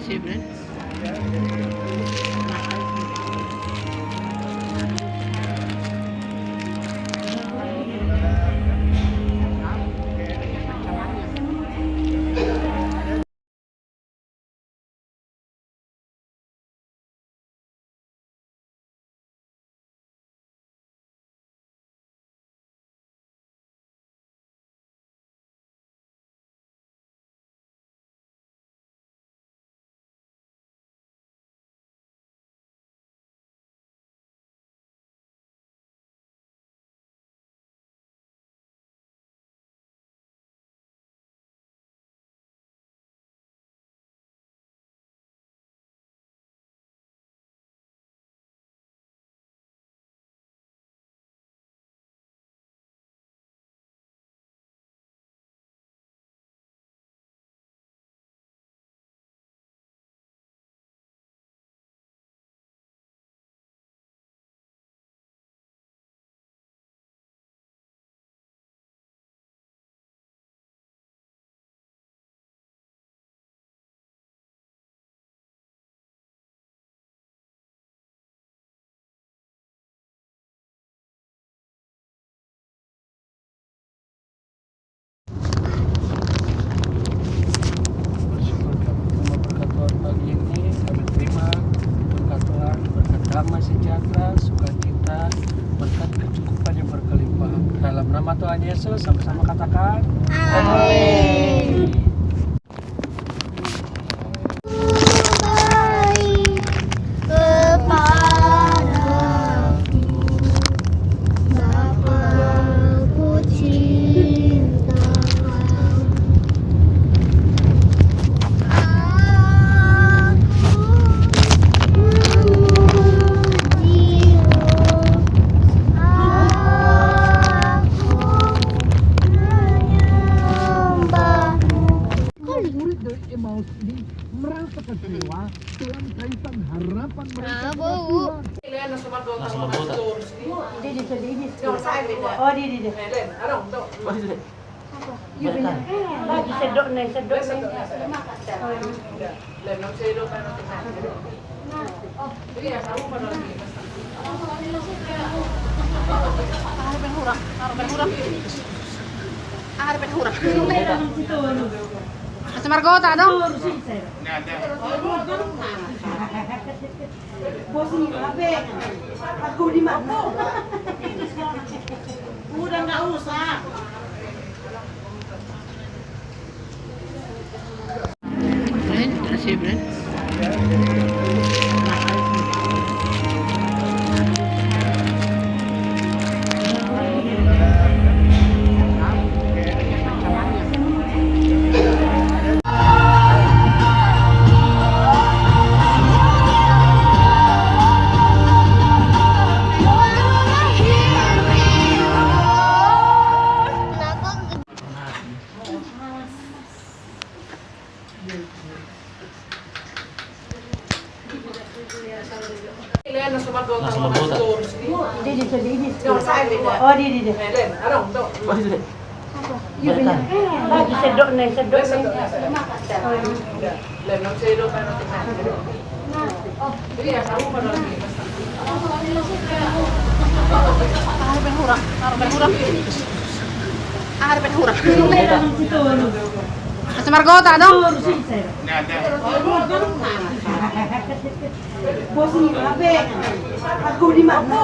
Siyempre. Damai sejahtera, sukacita, berkat kecukupan yang berkelimpahan. Dalam nama Tuhan Yesus, sama-sama katakan Amin. Merasa kecewa dalam kaitan harapan mereka. Margota dong. Bos ini apa? Aku di mana? Udah nggak usah. Siyempre. Margota dong. Bos ini apa? Aku di mana?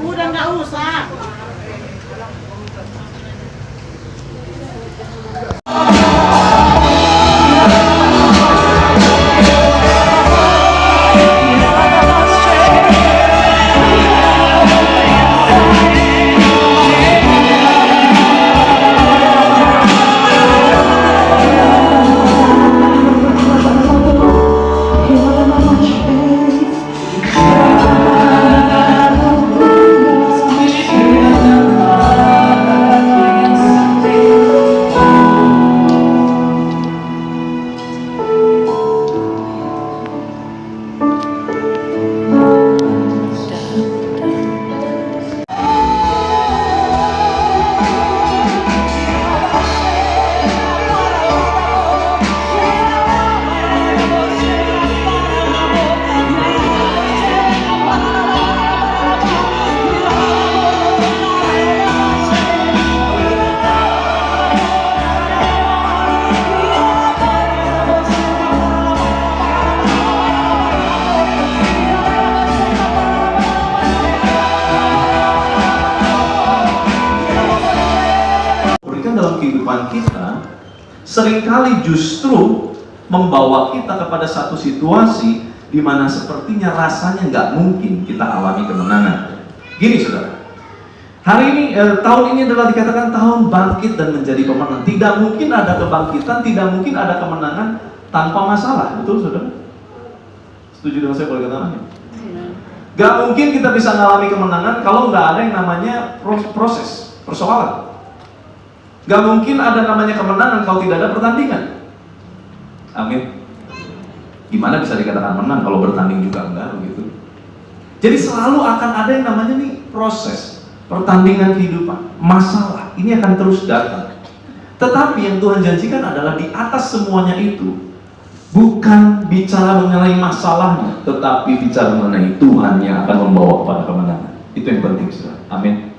Udah nggak usah. Yeah. kehidupan kita seringkali justru membawa kita kepada satu situasi di mana sepertinya rasanya nggak mungkin kita alami kemenangan. Gini saudara, hari ini, tahun ini adalah dikatakan tahun bangkit dan menjadi pemenang. Tidak mungkin ada kebangkitan, tidak mungkin ada kemenangan tanpa masalah. Betul saudara? Setuju dengan saya boleh katakan? Gak mungkin kita bisa mengalami kemenangan kalau nggak ada yang namanya proses, persoalan. Gak mungkin ada namanya kemenangan kalau tidak ada pertandingan. Amin. Gimana bisa dikatakan menang kalau bertanding juga enggak begitu? Jadi selalu akan ada yang namanya nih proses, pertandingan kehidupan, masalah. Ini akan terus datang. Tetapi yang Tuhan janjikan adalah di atas semuanya itu bukan bicara mengenai masalahnya, tetapi bicara mengenai Tuhan yang akan membawa kepada kemenangan. Itu yang penting, saudara. Amin.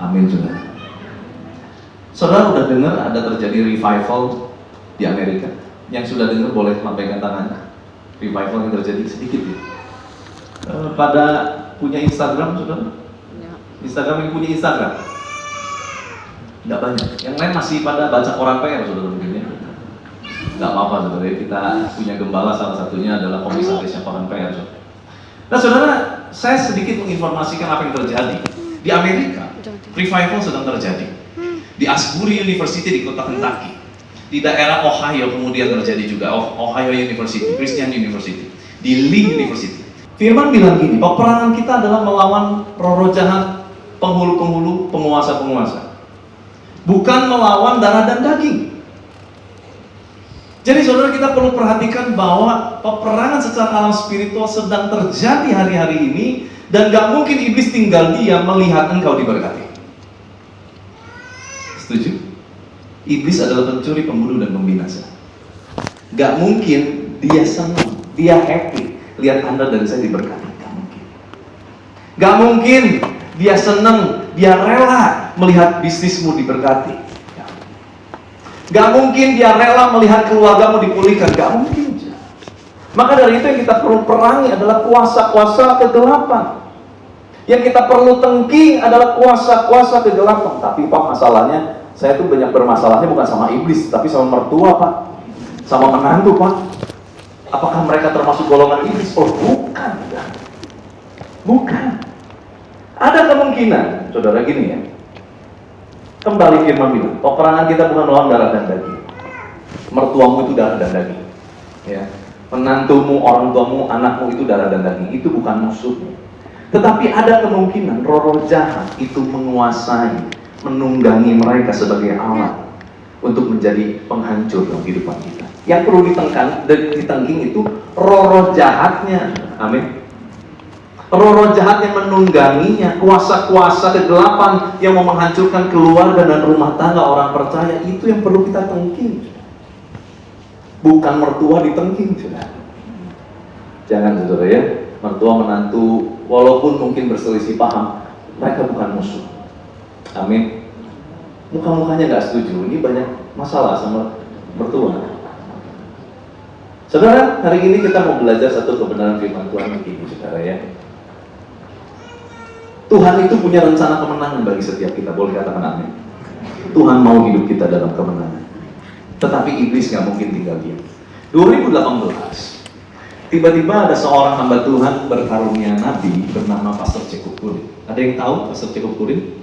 Amin, saudara. Saudara udah dengar ada terjadi revival di Amerika? Yang sudah dengar boleh lambaikan tangannya. Revival yang terjadi sedikit ya. Pada punya Instagram, saudara? Instagram yang punya Instagram? Nggak banyak. Yang lain masih pada baca koran PR, saudara mungkin ya. Nggak apa-apa saudara, kita punya gembala salah satunya adalah komisarisnya koran PR. Nah saudara, saya sedikit menginformasikan apa yang terjadi. Di Amerika, revival sedang terjadi. Di Asbury University di kota Kentucky. Di daerah Ohio kemudian terjadi juga, Ohio University, Christian University, di Lee University. Firman bilang gini, peperangan kita adalah melawan roh-roh jahat, penghulu-penghulu, penguasa-penguasa. Bukan melawan darah dan daging. Jadi saudara, kita perlu perhatikan bahwa peperangan secara alam spiritual sedang terjadi hari-hari ini, dan gak mungkin iblis tinggal diam melihat engkau diberkati. Setuju? Iblis adalah pencuri, pembunuh, dan pembinasa. Gak mungkin dia senang, dia happy lihat Anda dan saya diberkati. Gak mungkin. Gak mungkin dia senang, dia rela melihat bisnismu diberkati. Gak mungkin dia rela melihat keluargamu dipulihkan. Gak mungkin. Maka dari itu yang kita perlu perangi adalah kuasa-kuasa kegelapan. Yang kita perlu tengking adalah kuasa-kuasa kegelapan. Tapi Pak, masalahnya saya tuh banyak bermasalahnya bukan sama iblis, tapi sama mertua Pak, sama menantu Pak. Apakah mereka termasuk golongan iblis? Oh bukan. Bukan. Ada kemungkinan, saudara, gini ya. Kembali firman bilang, peperangan kita bukan melawan darah dan daging. Mertuamu itu darah dan daging, ya. Menantumu, orang tuamu, anakmu itu darah dan daging. Itu bukan musuhnya. Tetapi ada kemungkinan roh-roh jahat itu menguasai, menunggangi mereka sebagai alat untuk menjadi penghancur dalam kehidupan kita. Yang perlu ditengking itu roh-roh jahatnya. Amin. Roh-roh jahat yang menungganginya, kuasa-kuasa kegelapan yang mau menghancurkan keluarga dan rumah tangga orang percaya, itu yang perlu kita tengking. Bukan mertua ditengking, saudara. Jangan, saudara ya. Mertua menantu, walaupun mungkin berselisih paham, mereka bukan musuh. Amin. Muka-mukanya nggak setuju, ini banyak masalah sama mertua. Saudara, hari ini kita mau belajar satu kebenaran firman Tuhan begini, saudara ya. Tuhan itu punya rencana kemenangan bagi setiap kita, boleh katakan amin. Tuhan mau hidup kita dalam kemenangan. Tetapi iblis nggak mungkin tinggal diam. 2018, tiba-tiba ada seorang hamba Tuhan berkarunia nabi bernama Pastor Cekup Kurin. Ada yang tahu Pastor Cekup Kurin?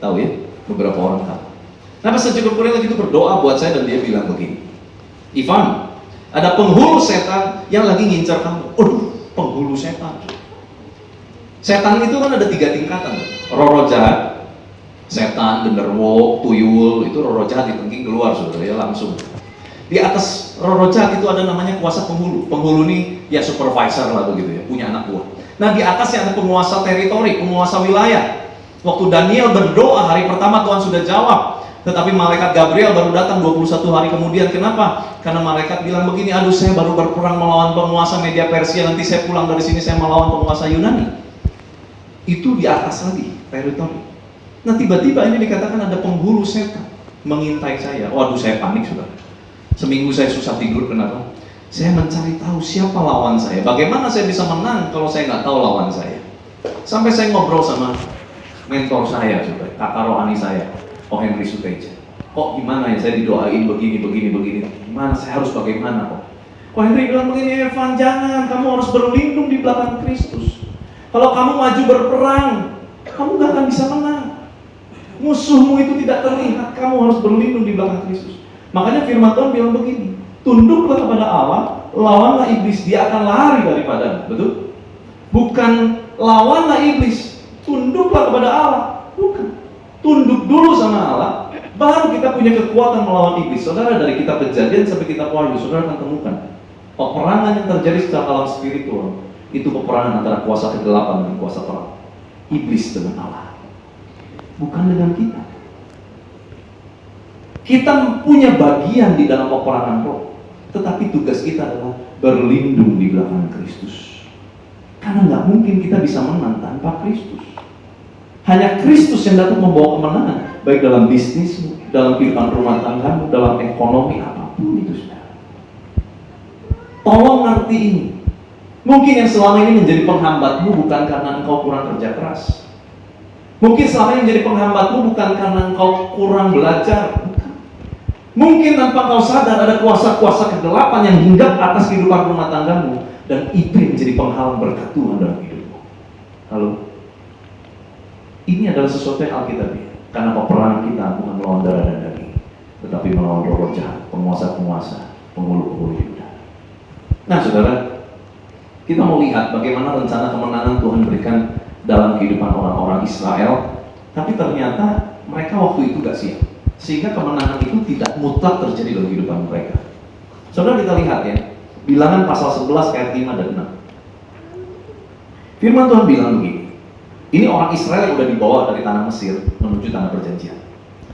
Tahu ya? Beberapa orang tahu. Nah, Pastor Cekup Kurin lagi itu berdoa buat saya dan dia bilang begini, Ivan, ada penghulu setan yang lagi ngincar kamu. Penghulu setan. Setan itu kan ada 3 tingkatan. Roh-roh jahat, setan, genderuwo, tuyul, itu roh-roh jahat ditengking keluar, saudara ya, langsung. Di atas roh-roh jahat itu ada namanya kuasa penghulu. Penghulu ini ya supervisor lah begitu ya, punya anak buah. Nah, di atasnya ada penguasa teritori, penguasa wilayah. Waktu Daniel berdoa hari pertama Tuhan sudah jawab. Tetapi malaikat Gabriel baru datang 21 hari kemudian. Kenapa? Karena malaikat bilang begini, aduh saya baru berperang melawan penguasa Media Persia, nanti saya pulang dari sini saya melawan penguasa Yunani. Itu di atas lagi, teritori. Nah tiba-tiba ini dikatakan ada penghulu setan mengintai saya. Waduh, saya panik sudah. Seminggu saya susah tidur, kenapa? Saya mencari tahu siapa lawan saya. Bagaimana saya bisa menang kalau saya nggak tahu lawan saya? Sampai saya ngobrol sama mentor saya, kakak rohani saya, Henry Suteja. Kok gimana ya, saya didoain begini. Gimana, saya harus bagaimana kok? Kok Henry bilang begini, Evan, jangan, kamu harus berlindung di belakang Kristus. Kalau kamu maju berperang, kamu gak akan bisa menang. Musuhmu itu tidak terlihat, kamu harus berlindung di belakang Kristus. Makanya firman Tuhan bilang begini, tunduklah kepada Allah, lawanlah iblis, dia akan lari daripadamu. Betul? Bukan lawanlah iblis, tunduklah kepada Allah. Bukan. Tunduk dulu sama Allah, baru kita punya kekuatan melawan iblis. Saudara, dari kitab Kejadian sampai kitab Wahyu, saudara akan temukan peperangan yang terjadi secara alam spiritual. Itu peperangan antara kuasa kegelapan dan kuasa terang. Iblis dengan Allah, bukan dengan kita. Kita punya bagian di dalam peperangan roh, tetapi tugas kita adalah berlindung di belakang Kristus. Karena nggak mungkin kita bisa menang tanpa Kristus. Hanya Kristus yang dapat membawa kemenangan, baik dalam bisnismu, dalam kehidupan rumah tanggamu, dalam ekonomi, apapun itu, saudara. Tolong ngerti ini. Mungkin yang selama ini menjadi penghambatmu bukan karena engkau kurang kerja keras. Mungkin selama ini menjadi penghambatmu bukan karena engkau kurang belajar. Mungkin tanpa kau sadar ada kuasa-kuasa kegelapan yang hinggap atas kehidupan rumah tanggamu, dan itu yang menjadi penghalang berkat Tuhan dalam hidupmu. Halo? Ini adalah sesuatu yang alkitabiah. Karena peperangan kita bukan melawan darah dan daging, tetapi melawan roh jahat, penguasa-penguasa, penghulu-penghulu di udara. Nah, saudara, kita mau lihat bagaimana rencana kemenangan Tuhan berikan dalam kehidupan orang-orang Israel. Tapi ternyata mereka waktu itu gak siap, sehingga kemenangan itu tidak mutlak terjadi dalam kehidupan mereka. Saudara, kita lihat ya, Bilangan pasal 11 ayat 5 dan 6. Firman Tuhan bilang begini. Ini orang Israel yang sudah dibawa dari tanah Mesir menuju tanah perjanjian.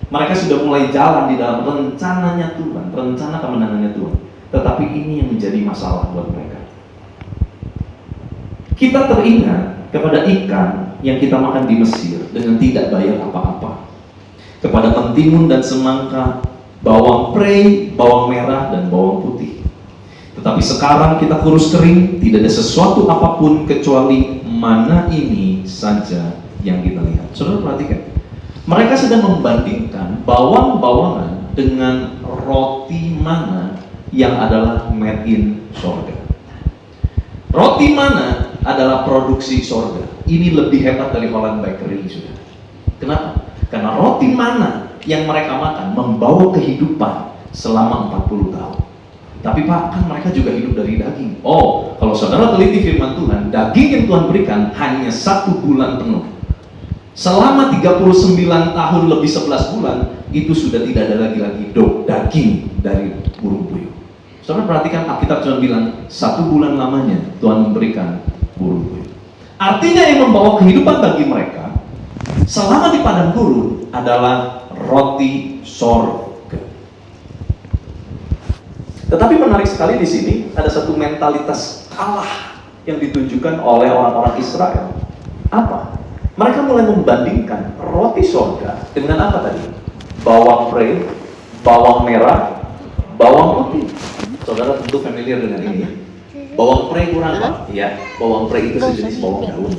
Mereka sudah mulai jalan di dalam rencananya Tuhan, rencana kemenangannya Tuhan. Tetapi ini yang menjadi masalah buat mereka. Kita teringat kepada ikan yang kita makan di Mesir dengan tidak bayar apa-apa. Kepada mentimun dan semangka, bawang prei, bawang merah, dan bawang putih. Tetapi sekarang kita kurus kering, tidak ada sesuatu apapun kecuali mana ini saja yang kita lihat. Saudara perhatikan, mereka sedang membandingkan bawang-bawangan dengan roti mana yang adalah made in sorga. Roti mana adalah produksi sorga. Ini lebih hebat dari Holland Bakery, saudara. Kenapa? Karena roti mana yang mereka makan membawa kehidupan selama 40 tahun. Tapi Pak, kan mereka juga hidup dari daging. Oh, kalau saudara teliti firman Tuhan, daging yang Tuhan berikan hanya 1 bulan penuh. Selama 39 tahun lebih 11 bulan, itu sudah tidak ada lagi daging dari burung puyuh. Saudara perhatikan, Alkitab cuma bilang 1 bulan lamanya Tuhan memberikan burung puyuh. Artinya yang membawa kehidupan bagi mereka selama di padang gurun adalah roti sorga. Tetapi menarik sekali di sini ada satu mentalitas kalah yang ditunjukkan oleh orang-orang Israel. Apa? Mereka mulai membandingkan roti sorga dengan apa tadi? Bawang prei, bawang merah, bawang putih. Saudara tentu familiar dengan ini. Bawang prei kurang Pak? Iya, bawang prei itu sejenis bawang daun.